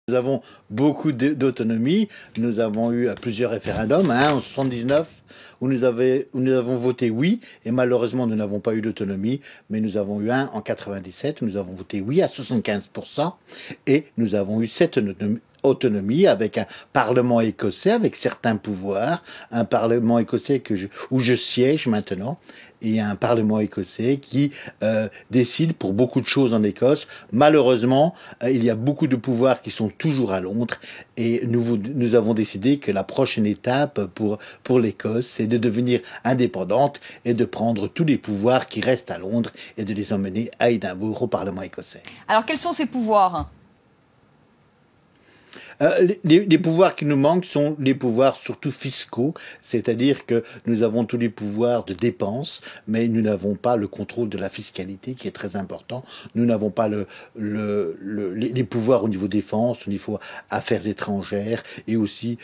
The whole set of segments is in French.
Nous avons beaucoup d'autonomie. Nous avons eu plusieurs référendums, en 79, où nous avons voté oui, et malheureusement nous n'avons pas eu d'autonomie, mais nous avons eu un en 97, où nous avons voté oui à 75%, et nous avons eu cette autonomie avec un parlement écossais, avec certains pouvoirs, un parlement écossais où je siège maintenant, et un parlement écossais qui décide pour beaucoup de choses en Écosse. Malheureusement, il y a beaucoup de pouvoirs qui sont toujours à Londres, et nous avons décidé que la prochaine étape pour l'Écosse, c'est de devenir indépendante et de prendre tous les pouvoirs qui restent à Londres et de les emmener à Édimbourg, au parlement écossais. Alors, quels sont ces pouvoirs ? Les pouvoirs qui nous manquent sont les pouvoirs surtout fiscaux, c'est-à-dire que nous avons tous les pouvoirs de dépenses, mais nous n'avons pas le contrôle de la fiscalité qui est très important. Nous n'avons pas les pouvoirs au niveau défense, au niveau affaires étrangères et aussi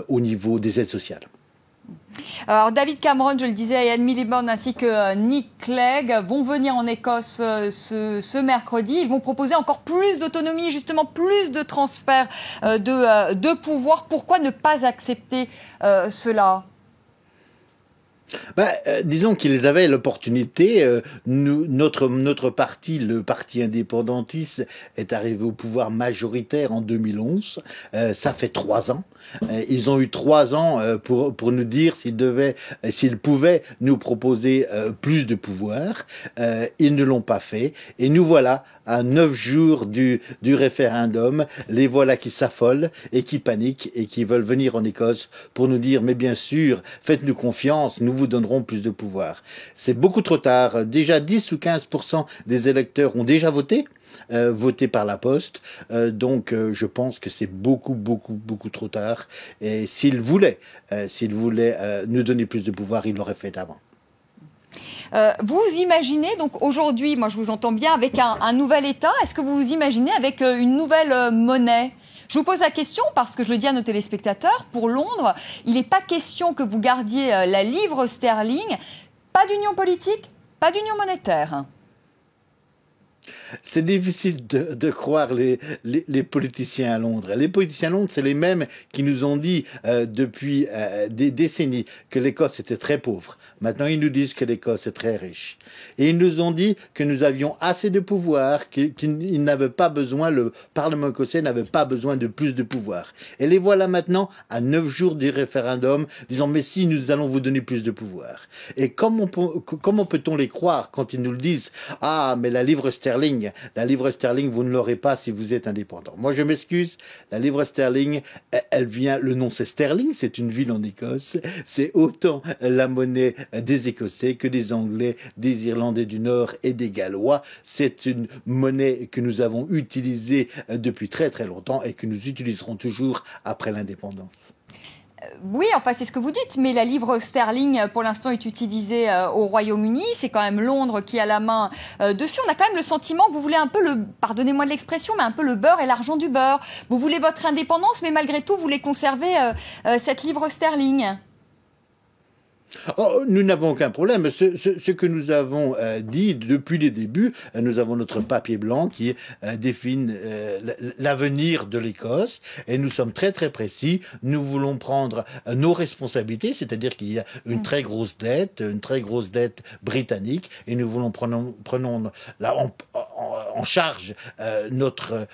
au niveau des aides sociales. Alors David Cameron, je le disais, Ian Miliband ainsi que Nick Clegg vont venir en Écosse ce mercredi. Ils vont proposer encore plus d'autonomie, justement plus de transfert de pouvoir. Pourquoi ne pas accepter cela ? Disons qu'ils avaient l'opportunité. Notre parti, le parti indépendantiste, est arrivé au pouvoir majoritaire en 2011. Ça fait 3 ans. Ils ont eu 3 ans pour nous dire s'ils pouvaient nous proposer plus de pouvoir. Ils ne l'ont pas fait. Et nous voilà à 9 jours du référendum. Les voilà qui s'affolent et qui paniquent et qui veulent venir en Écosse pour nous dire mais bien sûr, faites-nous confiance, nous vous donnerons plus de pouvoir. C'est beaucoup trop tard. Déjà 10 ou 15% des électeurs ont déjà voté par la poste. Donc je pense que c'est beaucoup trop tard. Et s'ils voulaient nous donner plus de pouvoir, ils l'auraient fait avant. Vous imaginez, donc aujourd'hui, moi je vous entends bien, avec un nouvel État, est-ce que vous vous imaginez avec une nouvelle monnaie ? Je vous pose la question parce que je le dis à nos téléspectateurs, pour Londres, il n'est pas question que vous gardiez la livre sterling, pas d'union politique, pas d'union monétaire. C'est difficile de croire les politiciens à Londres. Les politiciens à Londres, c'est les mêmes qui nous ont dit depuis des décennies que l'Écosse était très pauvre. Maintenant, ils nous disent que l'Écosse est très riche. Et ils nous ont dit que nous avions assez de pouvoir, qu'ils n'avaient pas besoin, le Parlement écossais n'avait pas besoin de plus de pouvoir. Et les voilà maintenant à 9 jours du référendum, disant mais si, nous allons vous donner plus de pouvoir. Et comment peut-on les croire quand ils nous le disent ? Ah, mais la livre sterling, vous ne l'aurez pas si vous êtes indépendant. Moi, je m'excuse, la livre sterling, elle vient, le nom c'est Sterling, c'est une ville en Écosse, c'est autant la monnaie des Écossais que des Anglais, des Irlandais du Nord et des Gallois. C'est une monnaie que nous avons utilisée depuis très très longtemps et que nous utiliserons toujours après l'indépendance. Oui, enfin c'est ce que vous dites, mais la livre sterling pour l'instant est utilisée au Royaume-Uni, c'est quand même Londres qui a la main dessus. On a quand même le sentiment que vous voulez un peu pardonnez-moi de l'expression, mais un peu le beurre et l'argent du beurre. Vous voulez votre indépendance, mais malgré tout vous voulez conserver cette livre sterling. Oh, nous n'avons aucun problème. Ce que nous avons dit depuis les débuts, nous avons notre papier blanc qui définit l'avenir de l'Écosse et nous sommes très très précis. Nous voulons prendre nos responsabilités, c'est-à-dire qu'il y a une très grosse dette britannique et nous voulons prenons en charge notre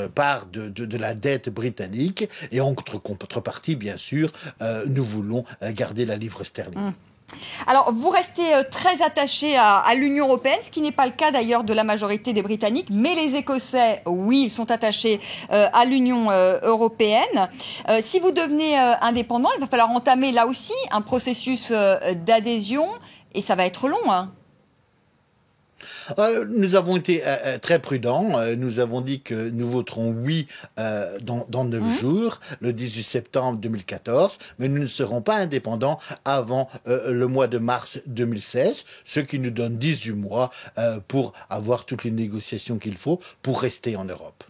part de la dette britannique et en contrepartie, bien sûr, nous voulons garder la livre sterling. Alors, vous restez très attaché à l'Union européenne, ce qui n'est pas le cas d'ailleurs de la majorité des Britanniques, mais les Écossais, oui, ils sont attachés à l'Union européenne. Si vous devenez indépendant, il va falloir entamer là aussi un processus d'adhésion, et ça va être long, hein. Nous avons été très prudents. Nous avons dit que nous voterons oui dans 9 jours, le 18 septembre 2014, mais nous ne serons pas indépendants avant le mois de mars 2016, ce qui nous donne 18 mois pour avoir toutes les négociations qu'il faut pour rester en Europe.